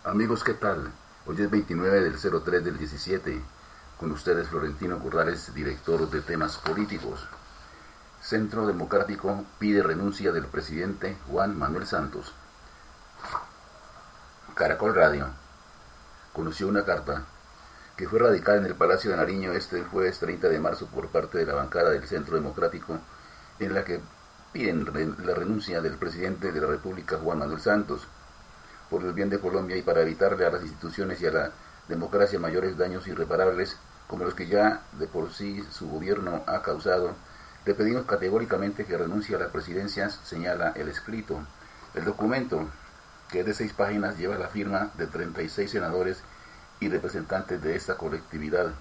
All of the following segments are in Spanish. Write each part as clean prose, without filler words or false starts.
Amigos, ¿qué tal? Hoy es 29 del 03 del 17. Con ustedes Florentino Corrales, director de temas políticos. Centro Democrático pide renuncia del presidente Juan Manuel Santos. Caracol Radio conoció una carta que fue radicada en el Palacio de Nariño este jueves 30 de marzo por parte de la bancada del Centro Democrático, en la que piden la renuncia del presidente de la República, Juan Manuel Santos, por el bien de Colombia y para evitarle a las instituciones y a la democracia mayores daños irreparables como los que ya de por sí su gobierno ha causado. Le pedimos categóricamente que renuncie a la presidencia, señala el escrito. El documento, que es de 6 páginas, lleva la firma de 36 senadores y representantes de esta colectividad.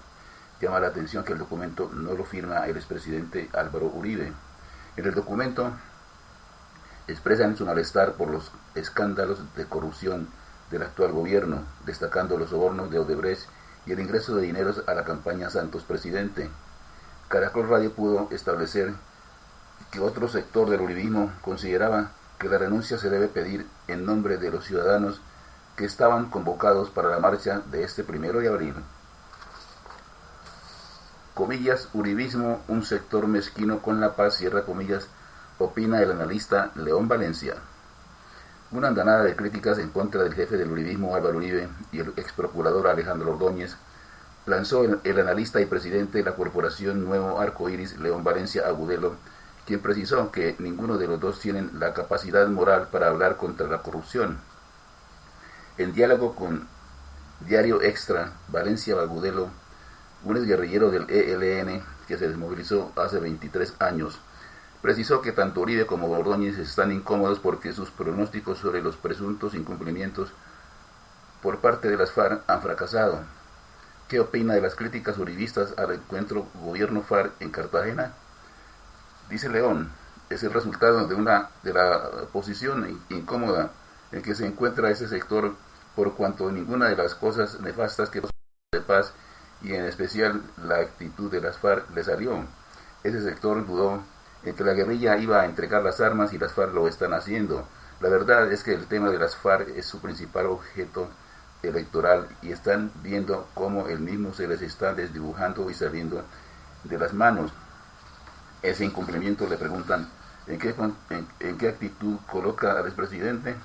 Llama la atención que el documento no lo firma el expresidente Álvaro Uribe. En el documento expresan su malestar por los escándalos de corrupción del actual gobierno, destacando los sobornos de Odebrecht y el ingreso de dineros a la campaña Santos Presidente. Caracol Radio pudo establecer que otro sector del uribismo consideraba que la renuncia se debe pedir en nombre de los ciudadanos que estaban convocados para la marcha de este 1 de abril. Comillas, uribismo, un sector mezquino con la paz, cierra comillas, opina el analista León Valencia. Una andanada de críticas en contra del jefe del uribismo Álvaro Uribe y el ex procurador Alejandro Ordóñez lanzó el analista y presidente de la corporación Nuevo Arcoíris, León Valencia Agudelo, quien precisó que ninguno de los dos tienen la capacidad moral para hablar contra la corrupción. En diálogo con Diario Extra, Valencia Agudelo, un exguerrillero del ELN que se desmovilizó hace 23 años, precisó que tanto Uribe como Ordóñez están incómodos porque sus pronósticos sobre los presuntos incumplimientos por parte de las FARC han fracasado. ¿Qué opina de las críticas uribistas al encuentro gobierno-FARC en Cartagena? Dice León, es el resultado de la posición incómoda en que se encuentra ese sector por cuanto ninguna de las cosas nefastas que de paz y en especial la actitud de las FARC le salió. Ese sector dudó en que la guerrilla iba a entregar las armas y las FARC lo están haciendo. La verdad es que el tema de las FARC es su principal objeto electoral y están viendo cómo el mismo se les está desdibujando y saliendo de las manos. Ese incumplimiento, le preguntan, ¿en qué actitud coloca al expresidente?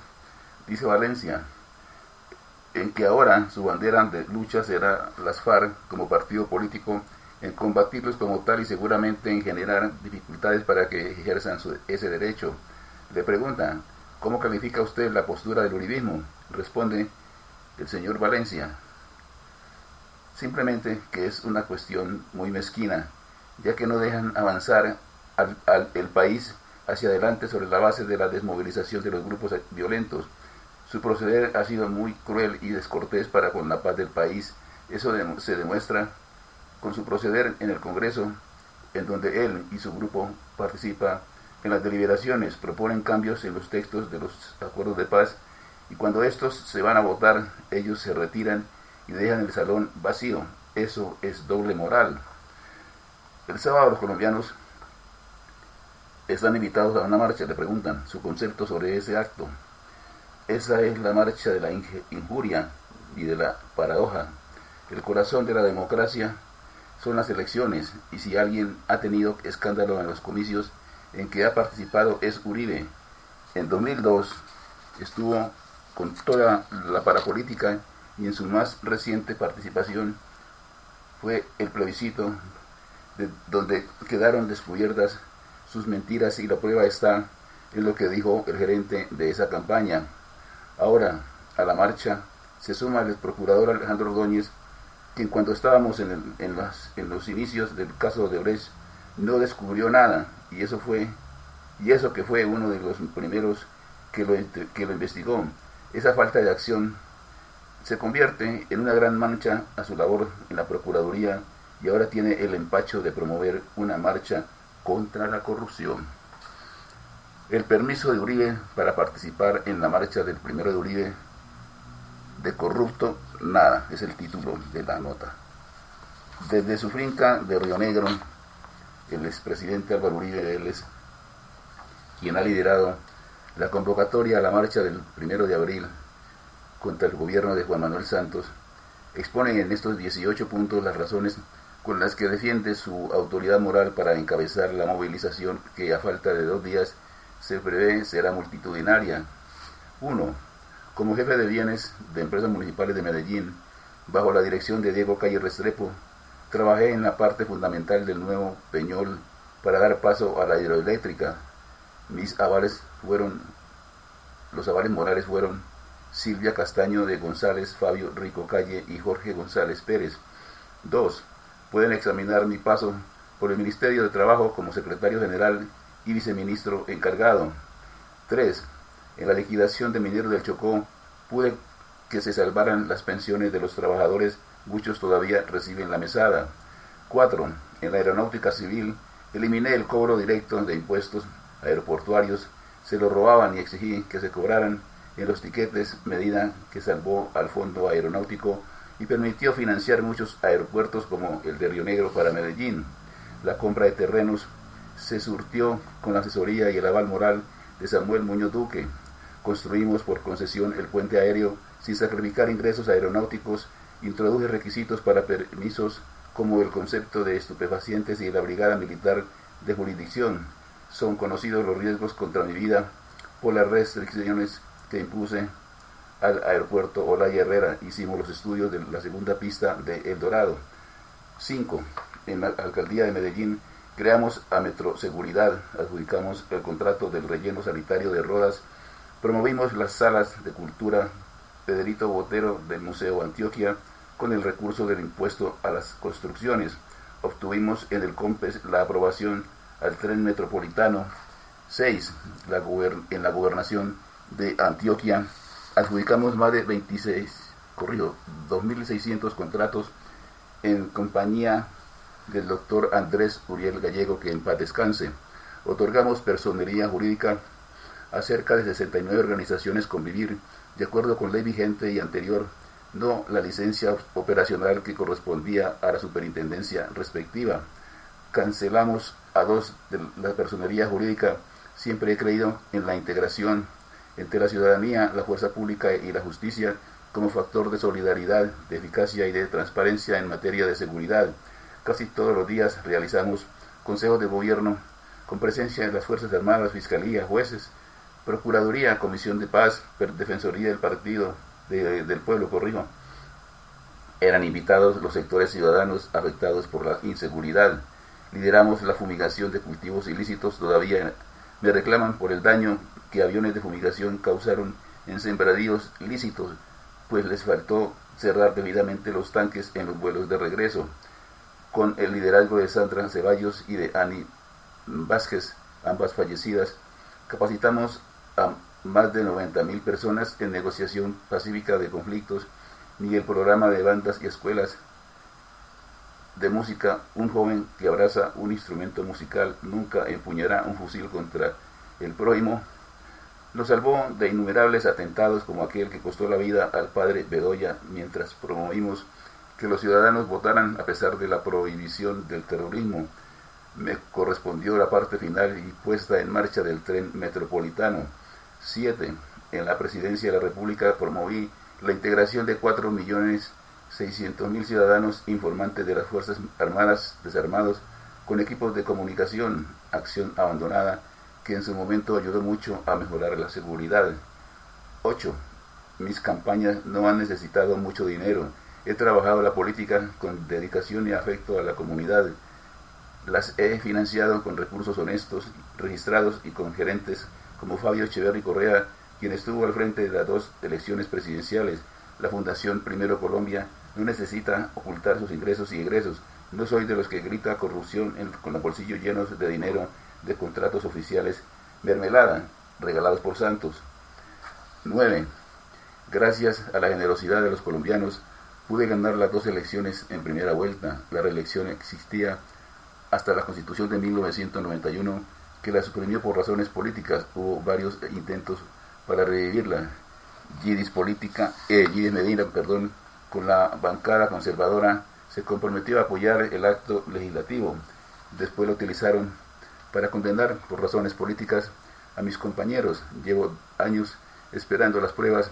Dice Valencia, en que ahora su bandera de lucha será las FARC como partido político, en combatirlos como tal y seguramente en generar dificultades para que ejerzan ese derecho. Le preguntan, ¿cómo califica usted la postura del uribismo? Responde el señor Valencia, simplemente que es una cuestión muy mezquina, ya que no dejan avanzar el país hacia adelante sobre la base de la desmovilización de los grupos violentos. Su proceder ha sido muy cruel y descortés para con la paz del país. Eso se demuestra con su proceder en el Congreso, en donde él y su grupo participan en las deliberaciones, proponen cambios en los textos de los acuerdos de paz, y cuando estos se van a votar, ellos se retiran y dejan el salón vacío. Eso es doble moral. El sábado los colombianos están invitados a una marcha, le preguntan su concepto sobre ese acto. Esa es la marcha de la injuria y de la paradoja. El corazón de la democracia son las elecciones, y si alguien ha tenido escándalo en los comicios en que ha participado es Uribe. En 2002 estuvo con toda la parapolítica y en su más reciente participación fue el plebiscito donde quedaron descubiertas sus mentiras, y la prueba está en lo que dijo el gerente de esa campaña. Ahora a la marcha se suma el procurador Alejandro Ordóñez, quien cuando estábamos en los inicios del caso de Odebrecht no descubrió nada, y eso que fue uno de los primeros que lo investigó. Esa falta de acción se convierte en una gran mancha a su labor en la Procuraduría, y ahora tiene el empacho de promover una marcha contra la corrupción. El permiso de Uribe para participar en la marcha del 1 de Uribe, de corrupto nada, es el título de la nota. Desde su finca de Río Negro, el expresidente Álvaro Uribe Vélez, quien ha liderado la convocatoria a la marcha del 1 de abril, contra el gobierno de Juan Manuel Santos, expone en estos 18 puntos las razones con las que defiende su autoridad moral para encabezar la movilización que a falta de 2 días se prevé será multitudinaria. 1. Como jefe de bienes de Empresas Municipales de Medellín, bajo la dirección de Diego Calle Restrepo, trabajé en la parte fundamental del nuevo Peñol para dar paso a la hidroeléctrica. Los avales morales fueron Silvia Castaño de González, Fabio Rico Calle y Jorge González Pérez. 2. Pueden examinar mi paso por el Ministerio de Trabajo como secretario general y viceministro encargado. 3. En la liquidación de Mineros del Chocó pude que se salvaran las pensiones de los trabajadores, muchos todavía reciben la mesada. 4. En la aeronáutica civil eliminé el cobro directo de impuestos aeroportuarios, se lo robaban y exigí que se cobraran en los tiquetes, medida que salvó al fondo aeronáutico y permitió financiar muchos aeropuertos como el de Río Negro para Medellín. La compra de terrenos se surtió con la asesoría y el aval moral de Samuel Muñoz Duque. Construimos por concesión el puente aéreo sin sacrificar ingresos aeronáuticos, introduje requisitos para permisos como el concepto de estupefacientes y la brigada militar de jurisdicción. Son conocidos los riesgos contra mi vida por las restricciones que impuse al aeropuerto Olaya Herrera. Hicimos los estudios de la segunda pista de El Dorado. 5. En la alcaldía de Medellín creamos a Metroseguridad, adjudicamos el contrato del relleno sanitario de Rodas, promovimos las salas de cultura Pedrito Botero del Museo Antioquia con el recurso del impuesto a las construcciones. Obtuvimos en el COMPES la aprobación al tren metropolitano. 6. En la gobernación de Antioquia adjudicamos más de 2.600 contratos en compañía del doctor Andrés Uriel Gallego, que en paz descanse. Otorgamos personería jurídica a cerca de 69 organizaciones Convivir, de acuerdo con ley vigente y anterior, no la licencia operacional que correspondía a la superintendencia respectiva. Cancelamos a 2 de la personería jurídica. Siempre he creído en la integración entre la ciudadanía, la fuerza pública y la justicia como factor de solidaridad, de eficacia y de transparencia en materia de seguridad. Casi todos los días realizamos consejos de gobierno con presencia de las Fuerzas Armadas, Fiscalía, jueces, Procuraduría, Comisión de Paz, Defensoría del Partido del Pueblo, Eran invitados los sectores ciudadanos afectados por la inseguridad. Lideramos la fumigación de cultivos ilícitos. Todavía me reclaman por el daño que aviones de fumigación causaron en sembradíos lícitos, pues les faltó cerrar debidamente los tanques en los vuelos de regreso. Con el liderazgo de Sandra Ceballos y de Ani Vázquez, ambas fallecidas, capacitamos a más de 90.000 personas en negociación pacífica de conflictos, ni el programa de bandas y escuelas de música. Un joven que abraza un instrumento musical nunca empuñará un fusil contra el prójimo. Nos salvó de innumerables atentados como aquel que costó la vida al padre Bedoya, mientras promovimos que los ciudadanos votaran a pesar de la prohibición del terrorismo. Me correspondió la parte final y puesta en marcha del tren metropolitano. 7. En la presidencia de la República promoví la integración de 4.600.000 ciudadanos informantes de las Fuerzas Armadas desarmados con equipos de comunicación, acción abandonada, que en su momento ayudó mucho a mejorar la seguridad. 8. Mis campañas no han necesitado mucho dinero. He trabajado la política con dedicación y afecto a la comunidad. Las he financiado con recursos honestos, registrados y con gerentes como Fabio Echeverry Correa, quien estuvo al frente de las 2 elecciones presidenciales. La Fundación Primero Colombia no necesita ocultar sus ingresos y egresos. No soy de los que grita corrupción con los bolsillos llenos de dinero de contratos oficiales mermelada, regalados por Santos. 9. Gracias a la generosidad de los colombianos, pude ganar las 2 elecciones en primera vuelta. La reelección existía hasta la Constitución de 1991, que la suprimió por razones políticas. Hubo varios intentos para revivirla. Gidis Medina, con la bancada conservadora, se comprometió a apoyar el acto legislativo. Después lo utilizaron para condenar por razones políticas a mis compañeros. Llevo años esperando las pruebas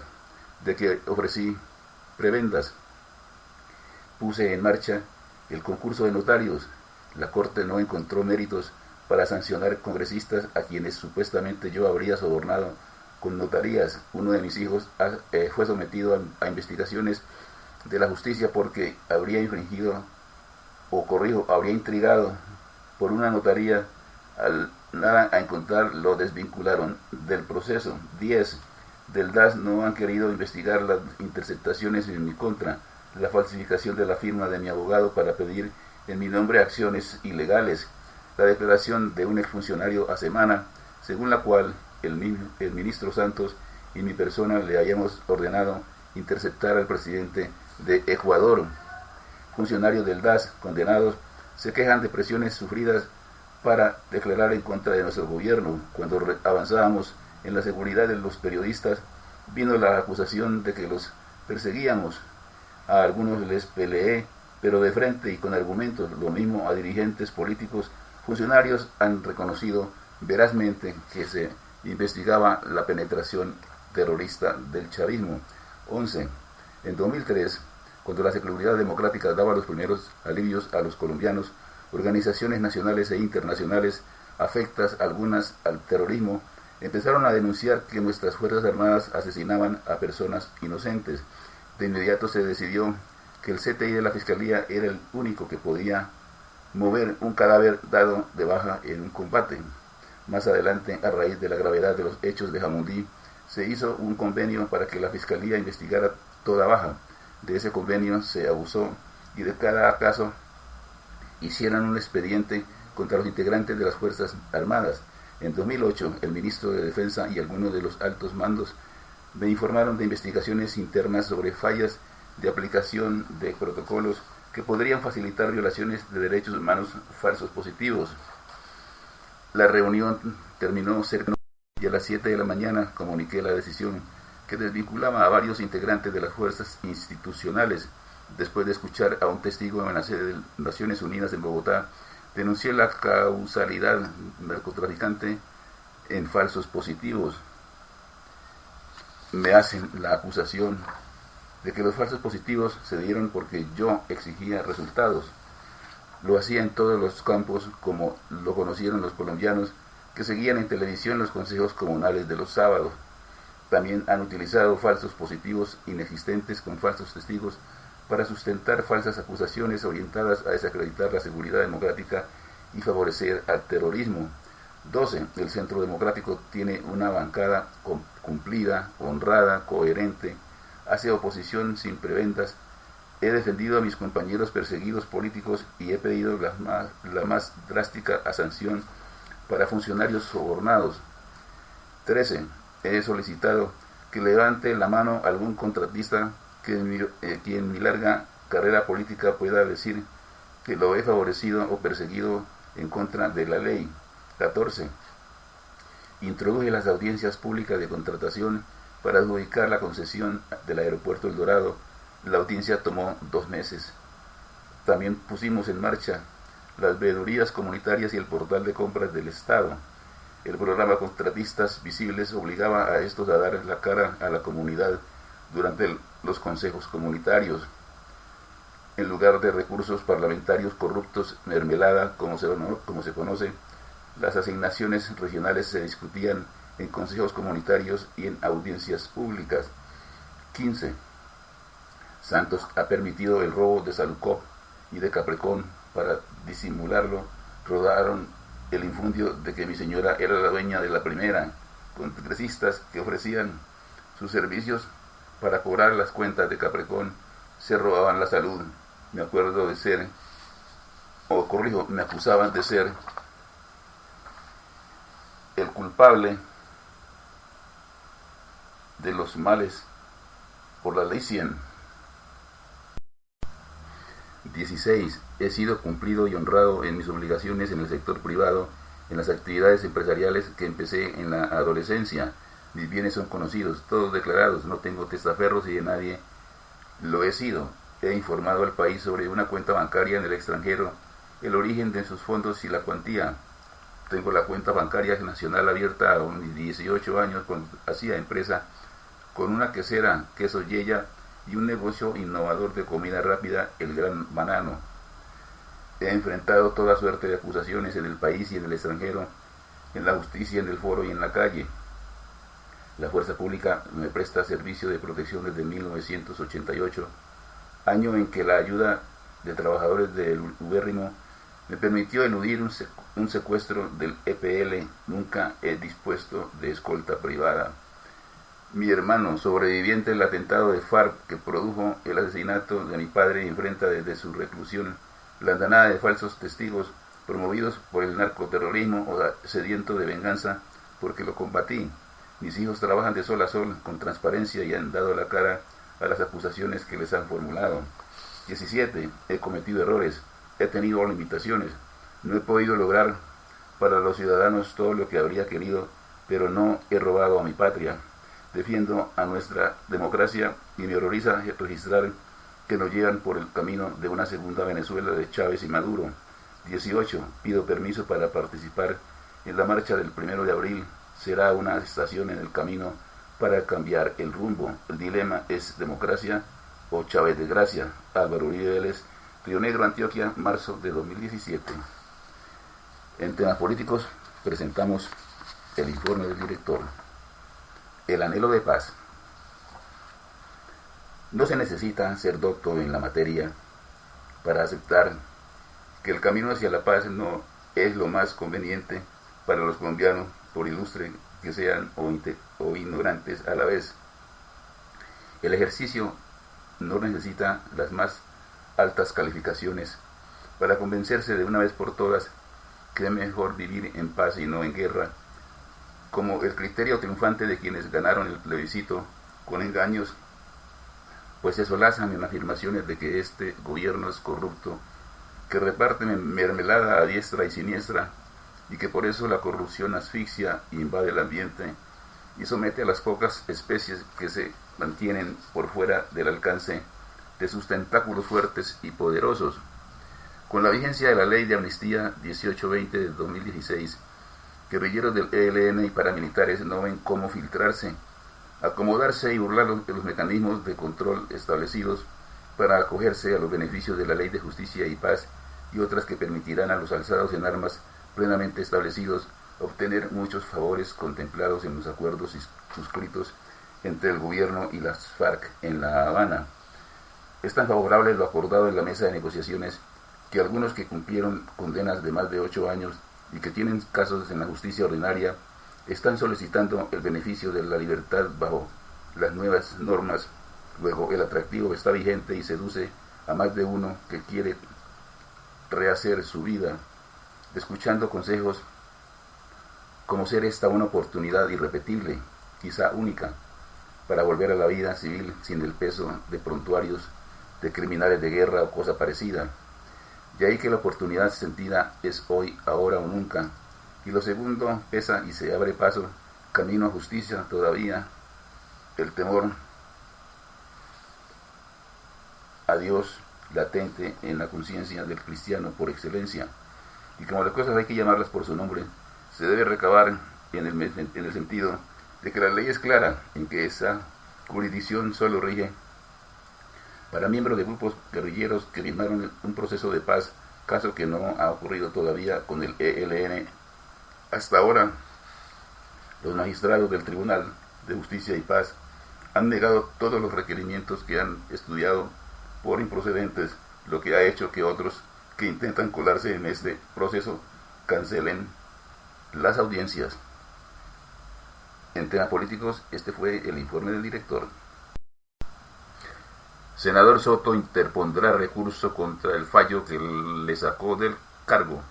de que ofrecí prebendas. Puse en marcha el concurso de notarios. La Corte no encontró méritos para sancionar congresistas a quienes supuestamente yo habría sobornado con notarías. Uno de mis hijos fue sometido a investigaciones de la justicia porque habría infringido, habría intrigado por una notaría. Al nada a encontrar, lo desvincularon del proceso. 10. Del DAS no han querido investigar las interceptaciones en mi contra, la falsificación de la firma de mi abogado para pedir en mi nombre acciones ilegales, la declaración de un exfuncionario a semana, según la cual el ministro Santos y mi persona le hayamos ordenado interceptar al presidente de Ecuador. Funcionarios del DAS condenados se quejan de presiones sufridas para declarar en contra de nuestro gobierno. Cuando avanzábamos en la seguridad de los periodistas, vino la acusación de que los perseguíamos. A algunos les peleé, pero de frente y con argumentos. Lo mismo a dirigentes políticos. Funcionarios han reconocido verazmente que se investigaba la penetración terrorista del chavismo. 11. En 2003, cuando la Seguridad Democrática daba los primeros alivios a los colombianos, organizaciones nacionales e internacionales afectas, algunas al terrorismo, empezaron a denunciar que nuestras Fuerzas Armadas asesinaban a personas inocentes. De inmediato se decidió que el CTI de la Fiscalía era el único que podía mover un cadáver dado de baja en un combate. Más adelante, a raíz de la gravedad de los hechos de Jamundí, se hizo un convenio para que la Fiscalía investigara toda baja. De ese convenio se abusó y de cada caso hicieran un expediente contra los integrantes de las Fuerzas Armadas. En 2008, el ministro de Defensa y algunos de los altos mandos me informaron de investigaciones internas sobre fallas de aplicación de protocolos que podrían facilitar violaciones de derechos humanos, falsos positivos. La reunión terminó cerca y a las 7 de la mañana comuniqué la decisión que desvinculaba a varios integrantes de las fuerzas institucionales. Después de escuchar a un testigo en la sede de Naciones Unidas en Bogotá, denuncié la causalidad narcotraficante en falsos positivos. Me hacen la acusación de que los falsos positivos se dieron porque yo exigía resultados. Lo hacía en todos los campos, como lo conocieron los colombianos que seguían en televisión los consejos comunales de los sábados. También han utilizado falsos positivos inexistentes con falsos testigos para sustentar falsas acusaciones orientadas a desacreditar la seguridad democrática y favorecer al terrorismo. 12. El Centro Democrático tiene una bancada cumplida, honrada, coherente, hace oposición sin prebendas. He defendido a mis compañeros perseguidos políticos y he pedido la más drástica sanción para funcionarios sobornados. 13. He solicitado que levante la mano algún contratista que en mi larga carrera política pueda decir que lo he favorecido o perseguido en contra de la ley. 14. Introduje las audiencias públicas de contratación para adjudicar la concesión del aeropuerto El Dorado. La audiencia tomó 2 meses. También pusimos en marcha las veedurías comunitarias y el portal de compras del Estado. El programa Contratistas Visibles obligaba a estos a dar la cara a la comunidad durante los consejos comunitarios. En lugar de recursos parlamentarios corruptos, mermelada, como se conoce, las asignaciones regionales se discutían en consejos comunitarios y en audiencias públicas. 15. Santos ha permitido el robo de Salucop y de Caprecón. Para disimularlo, rodaron el infundio de que mi señora era la dueña de la primera, congresistas que ofrecían sus servicios para cobrar las cuentas de Caprecón se robaban la salud. Me acusaban de ser el culpable de los males por la ley 100. 16. He sido cumplido y honrado en mis obligaciones en el sector privado, en las actividades empresariales que empecé en la adolescencia. Mis bienes son conocidos, todos declarados, no tengo testaferros y de nadie lo he sido. He informado al país sobre una cuenta bancaria en el extranjero, el origen de sus fondos y la cuantía. Tengo la cuenta bancaria nacional abierta a unos 18 años cuando hacía empresa con una quesera, queso Yeya, y un negocio innovador de comida rápida, el Gran Banano. He enfrentado toda suerte de acusaciones en el país y en el extranjero, en la justicia, en el foro y en la calle. La fuerza pública me presta servicio de protección desde 1988, año en que la ayuda de trabajadores del ubérrimo me permitió eludir un secuestro del EPL. Nunca he dispuesto de escolta privada. Mi hermano, sobreviviente del atentado de FARC que produjo el asesinato de mi padre, enfrenta desde su reclusión la andanada de falsos testigos promovidos por el narcoterrorismo o sediento de venganza porque lo combatí. Mis hijos trabajan de sol a sol con transparencia y han dado la cara a las acusaciones que les han formulado. 17. He cometido errores, he tenido limitaciones, no he podido lograr para los ciudadanos todo lo que habría querido, pero no he robado a mi patria. Defiendo a nuestra democracia y me horroriza registrar que nos llevan por el camino de una segunda Venezuela de Chávez y Maduro. 18. Pido permiso para participar en la marcha del 1 de abril. Será una estación en el camino para cambiar el rumbo. El dilema es democracia o Chávez de Gracia. Álvaro Uribe Vélez, Río Negro, Antioquia, marzo de 2017. En temas políticos presentamos el informe del director. El anhelo de paz. No se necesita ser doctor en la materia para aceptar que el camino hacia la paz no es lo más conveniente para los colombianos, por ilustre que sean o ignorantes a la vez. El ejercicio no necesita las más altas calificaciones para convencerse de una vez por todas que es mejor vivir en paz y no en guerra, como el criterio triunfante de quienes ganaron el plebiscito con engaños, pues se solazan en afirmaciones de que este gobierno es corrupto, que reparte mermelada a diestra y siniestra, y que por eso la corrupción asfixia y invade el ambiente y somete a las pocas especies que se mantienen por fuera del alcance de sus tentáculos fuertes y poderosos. Con la vigencia de la ley de amnistía 1820 de 2016, guerrilleros del ELN y paramilitares no ven cómo filtrarse, acomodarse y burlar los mecanismos de control establecidos para acogerse a los beneficios de la ley de justicia y paz y otras que permitirán a los alzados en armas plenamente establecidos obtener muchos favores contemplados en los acuerdos suscritos entre el gobierno y las FARC en La Habana. Es tan favorable lo acordado en la mesa de negociaciones que algunos que cumplieron condenas de más de 8 años y que tienen casos en la justicia ordinaria están solicitando el beneficio de la libertad bajo las nuevas normas. Luego el atractivo está vigente y seduce a más de uno que quiere rehacer su vida, escuchando consejos como ser esta una oportunidad irrepetible, quizá única, para volver a la vida civil sin el peso de prontuarios, de criminales de guerra o cosa parecida. De ahí que la oportunidad sentida es hoy, ahora o nunca, y lo segundo pesa y se abre paso, camino a justicia todavía, el temor a Dios latente en la conciencia del cristiano por excelencia. Y como las cosas hay que llamarlas por su nombre, se debe recabar en el sentido de que la ley es clara, en que esa jurisdicción solo rige para miembros de grupos guerrilleros que firmaron un proceso de paz, caso que no ha ocurrido todavía con el ELN. Hasta ahora, los magistrados del Tribunal de Justicia y Paz han negado todos los requerimientos que han estudiado por improcedentes, lo que ha hecho que otros que intentan colarse en este proceso cancelen las audiencias. En temas políticos, este fue el informe del director. Senador Soto interpondrá recurso contra el fallo que le sacó del cargo.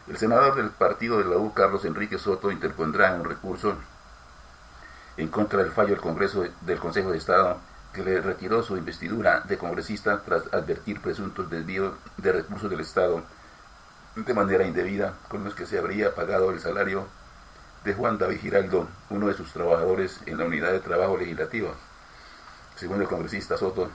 El senador del partido de la U, Carlos Enrique Soto, interpondrá un recurso en contra del fallo del Consejo de Estado que le retiró su investidura de congresista tras advertir presuntos desvíos de recursos del Estado de manera indebida, con los que se habría pagado el salario de Juan David Giraldo, uno de sus trabajadores en la unidad de trabajo legislativa. Según el congresista Soto,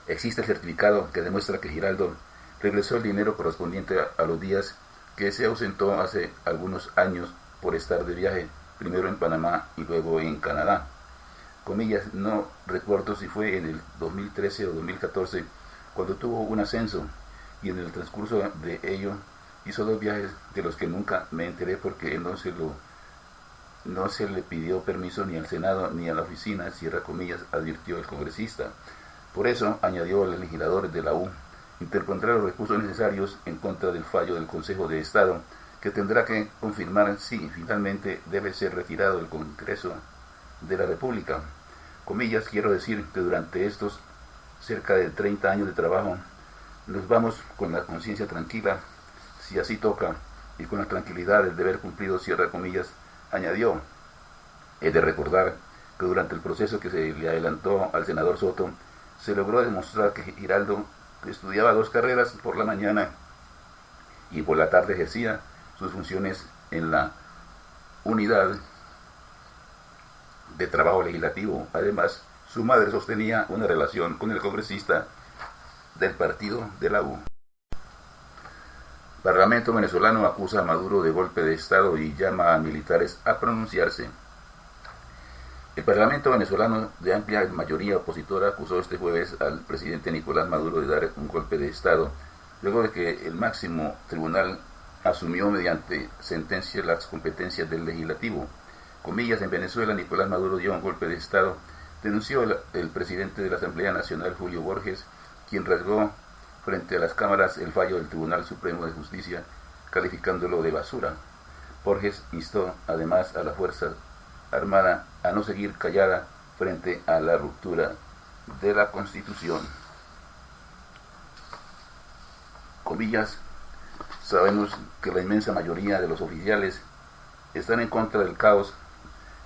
existe el certificado que demuestra que Giraldo regresó el dinero correspondiente a los días que se ausentó hace algunos años por estar de viaje, primero en Panamá y luego en Canadá. comillas, no recuerdo si fue en el 2013 o 2014, cuando tuvo un ascenso, y en el transcurso de ello hizo 2 viajes de los que nunca me enteré porque no se le pidió permiso ni al Senado ni a la oficina, cierra comillas, advirtió el congresista. Por eso, añadió el legislador de la U, interpondrá los recursos necesarios en contra del fallo del Consejo de Estado, que tendrá que confirmar si finalmente debe ser retirado del Congreso de la República. Comillas, quiero decir que durante estos cerca de 30 años de trabajo, nos vamos con la conciencia tranquila, si así toca, y con la tranquilidad del deber cumplido, cierra comillas, añadió. He de recordar que durante el proceso que se le adelantó al senador Soto, se logró demostrar que Giraldo, que estudiaba 2 carreras por la mañana y por la tarde ejercía sus funciones en la unidad de trabajo legislativo. Además, su madre sostenía una relación con el congresista del partido de la U. Parlamento venezolano acusa a Maduro de golpe de Estado y llama a militares a pronunciarse. El Parlamento venezolano, de amplia mayoría opositora, acusó este jueves al presidente Nicolás Maduro de dar un golpe de Estado, luego de que el máximo tribunal asumió mediante sentencia las competencias del legislativo. Comillas, en Venezuela Nicolás Maduro dio un golpe de Estado, denunció el presidente de la Asamblea Nacional, Julio Borges, quien rasgó frente a las cámaras el fallo del Tribunal Supremo de Justicia, calificándolo de basura. Borges instó además a la Fuerza Armada a no seguir callada frente a la ruptura de la Constitución. Comillas, sabemos que la inmensa mayoría de los oficiales están en contra del caos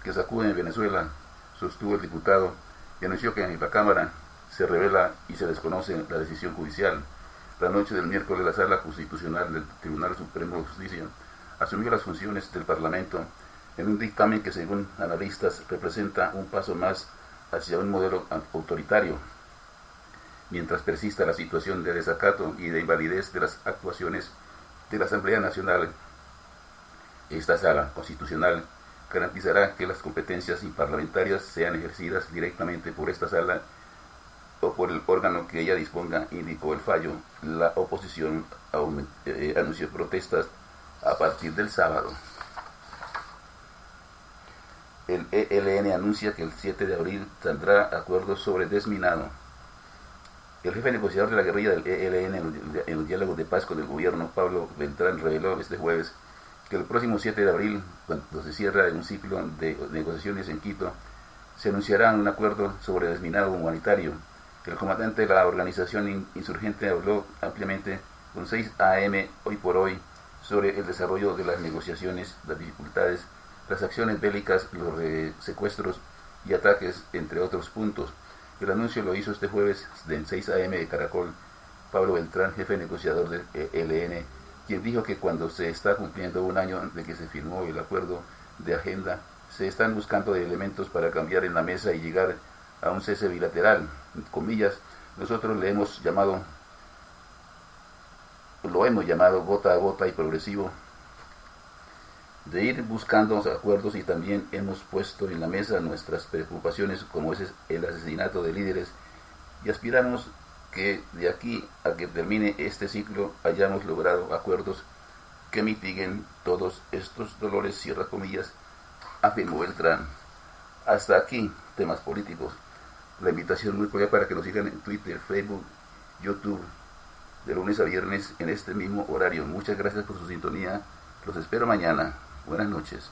que sacude en Venezuela, sostuvo el diputado, y anunció que en la Cámara se revela y se desconoce la decisión judicial. La noche del miércoles, la Sala Constitucional del Tribunal Supremo de Justicia asumió las funciones del Parlamento en un dictamen que, según analistas, representa un paso más hacia un modelo autoritario, mientras persista la situación de desacato y de invalidez de las actuaciones de la Asamblea Nacional. Esta Sala Constitucional garantizará que las competencias parlamentarias sean ejercidas directamente por esta Sala o por el órgano que ella disponga, indicó el fallo. La oposición anunció protestas a partir del sábado. El ELN anuncia que el 7 de abril tendrá acuerdos sobre desminado. El jefe negociador de la guerrilla del ELN en los diálogos de paz con el gobierno, Pablo Beltrán, reveló este jueves que el próximo 7 de abril, cuando se cierra un ciclo de negociaciones en Quito, se anunciará un acuerdo sobre desminado humanitario. El comandante de la organización insurgente habló ampliamente con 6 AM hoy por hoy sobre el desarrollo de las negociaciones, las dificultades, las acciones bélicas, los secuestros y ataques, entre otros puntos. El anuncio lo hizo este jueves en 6 AM de Caracol Pablo Beltrán, jefe negociador del ELN, quien dijo que cuando se está cumpliendo un año de que se firmó el acuerdo de agenda, se están buscando elementos para cambiar en la mesa y llegar a un cese bilateral. Comillas, nosotros lo hemos llamado gota a gota y progresivo, de ir buscando acuerdos, y también hemos puesto en la mesa nuestras preocupaciones, como es el asesinato de líderes, y aspiramos que de aquí a que termine este ciclo hayamos logrado acuerdos que mitiguen todos estos dolores, cierra comillas, afirmó Beltrán. Hasta aquí, temas políticos. La invitación muy cordial para que nos sigan en Twitter, Facebook, YouTube, de lunes a viernes en este mismo horario. Muchas gracias por su sintonía. Los espero mañana. Buenas noches.